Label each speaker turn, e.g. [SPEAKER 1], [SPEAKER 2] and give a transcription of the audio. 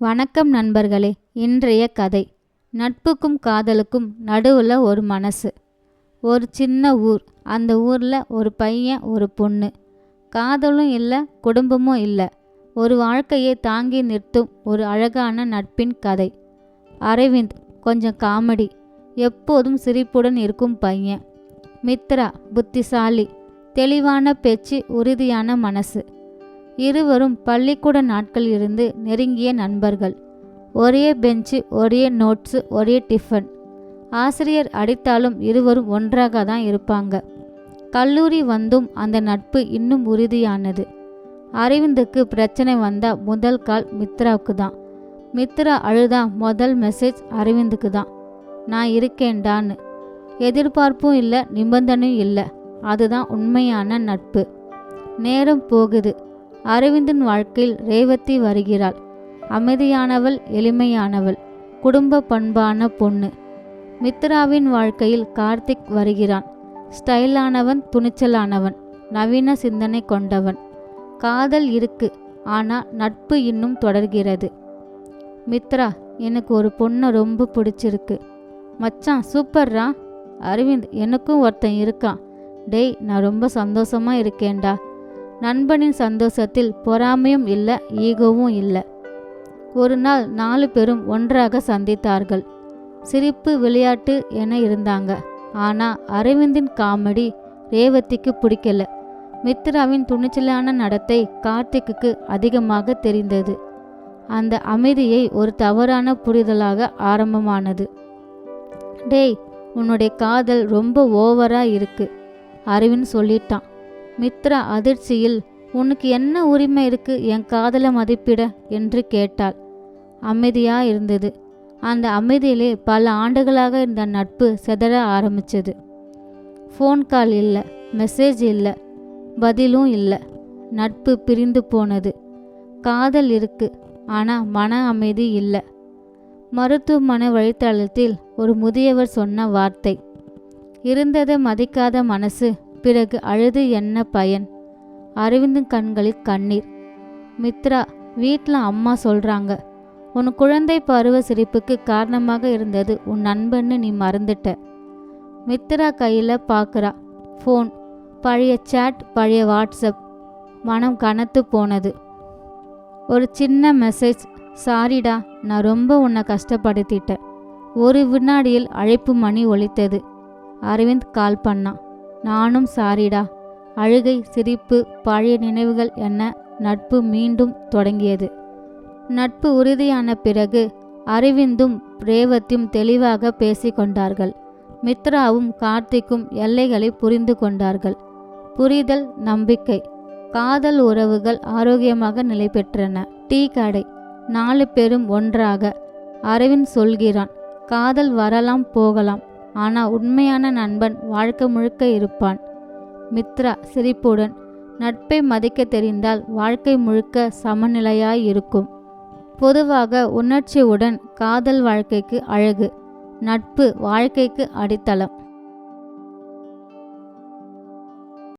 [SPEAKER 1] வணக்கம் நண்பர்களே. இன்றைய கதை நட்புக்கும் காதலுக்கும் நடுவில் ஒரு மனசு. ஒரு சின்ன ஊர். அந்த ஊரில் ஒரு பையன் ஒரு பொண்ணு. காதலும் இல்லை, குடும்பமும் இல்லை. ஒரு வாழ்க்கையை தாங்கி நிறுத்தும் ஒரு அழகான நட்பின் கதை. அரவிந்த் கொஞ்சம் காமெடி, எப்போதும் சிரிப்புடன் இருக்கும் பையன். மித்ரா புத்திசாலி, தெளிவான பேச்சு, உறுதியான மனசு. இருவரும் பள்ளிக்கூட நாட்கள் இருந்து நெருங்கிய நண்பர்கள். ஒரே பெஞ்சு, ஒரே நோட்ஸு, ஒரே டிஃபன். ஆசிரியர் அடித்தாலும் இருவரும் ஒன்றாக தான் இருப்பாங்க. கல்லூரி வந்தும் அந்த நட்பு இன்னும் உறுதியானது. அரவிந்துக்கு பிரச்சனை வந்தால் முதல் கால் மித்ராவுக்கு தான். மித்ரா அழுதா முதல் மெசேஜ் அரவிந்துக்கு தான். நான் இருக்கேன்டான்னு. எதிர்பார்ப்பும் இல்லை, நிபந்தனையும் இல்லை. அதுதான் உண்மையான நட்பு. நேரம் போகுது. அரவிந்தின் வாழ்க்கையில் ரேவதி வருகிறாள். அமைதியானவள், எளிமையானவள், குடும்ப பண்பான பொண்ணு. மித்ராவின் வாழ்க்கையில் கார்த்திக் வருகிறான். ஸ்டைலானவன், துணிச்சலானவன், நவீன சிந்தனை கொண்டவன். காதல் இருக்கு, ஆனால் நட்பு இன்னும் தொடர்கிறது. மித்ரா, எனக்கு ஒரு பொண்ணை ரொம்ப பிடிச்சிருக்கு. மச்சான் சூப்பர்ரா. அரவிந்த், எனக்கும் ஒருத்தன் இருக்கான். டேய், நான் ரொம்ப சந்தோஷமா இருக்கேன்டா. நண்பனின் சந்தோஷத்தில் பொறாமையும் இல்லை, ஈகோவும் இல்லை. ஒரு நாள் 4 பேரும் ஒன்றாக சந்தித்தார்கள். சிரிப்பு, விளையாட்டு என இருந்தாங்க. ஆனால் அரவிந்தின் காமெடி ரேவதிக்கு பிடிக்கல. மித்ராவின் துணிச்சலான நடத்தை கார்த்திக்கு அதிகமாக தெரிந்தது. அந்த அமைதியை ஒரு தவறான புரிதலாக ஆரம்பமானது. டேய், உன்னுடைய காதல் ரொம்ப ஓவரா இருக்கு, அரவிந்த் சொல்லிட்டான். மித்ரா அதிர்ச்சியில், உனக்கு என்ன உரிமை இருக்கு என் காதலை மதிப்பிட என்று கேட்டாள். அமைதியா இருந்தது. அந்த அமைதியிலே பல ஆண்டுகளாக இருந்த நட்பு செதற ஆரம்பிச்சது. ஃபோன் கால் இல்லை, மெசேஜ் இல்லை, பதிலும் இல்லை. நட்பு பிரிந்து போனது. காதல் இருக்கு, ஆனால் மன அமைதி இல்லை. மருத்துவமனை வழித்தளத்தில் ஒரு முதியவர் சொன்ன வார்த்தை. இருந்ததை மதிக்காத மனசு பிறகு அழுது என்ன பயன்? அரவிந்தின் கண்களில் கண்ணீர். மித்ரா, வீட்டில் அம்மா சொல்கிறாங்க, உன் குழந்தை பருவ சிரிப்புக்கு காரணமாக இருந்தது உன் நண்பன்னு நீ மறந்துட்ட. மித்ரா கையில் பார்க்குறா. ஃபோன், பழைய சேட், பழைய வாட்ஸ்அப். மனம் கனத்து போனது. ஒரு சின்ன மெசேஜ். சாரிடா, நான் ரொம்ப உன்னை கஷ்டப்படுத்திட்டேன். ஒரு வினாடியில் அழைப்பு மணி ஒலித்தது. அரவிந்த் கால் பண்ணான். நானும் சாரிடா. அழுகை, சிரிப்பு, பழைய நினைவுகள் என நட்பு மீண்டும் தொடங்கியது. நட்பு உறுதியான பிறகு அரவிந்தும் ரேவதியும் தெளிவாக பேசிக்கொண்டார்கள். மித்ராவும் கார்த்திக்கும் எல்லைகளை புரிந்து கொண்டார்கள். புரிதல், நம்பிக்கை, காதல் உறவுகள் ஆரோக்கியமாக நிலை பெற்றன. டீ கடை. 4 பேரும் ஒன்றாக. அரவிந்த் சொல்கிறான், காதல் வரலாம் போகலாம், ஆனால் உண்மையான நண்பன் வாழ்க்கை முழுக்க இருப்பான். மித்ரா சிரிப்புடன், நட்பை மதிக்க தெரிந்தால் வாழ்க்கை முழுக்க சமநிலையாய் இருக்கும். பொதுவாக உணர்ச்சியுடன் காதல் வாழ்க்கைக்கு அழகு, நட்பு வாழ்க்கைக்கு அடித்தளம்.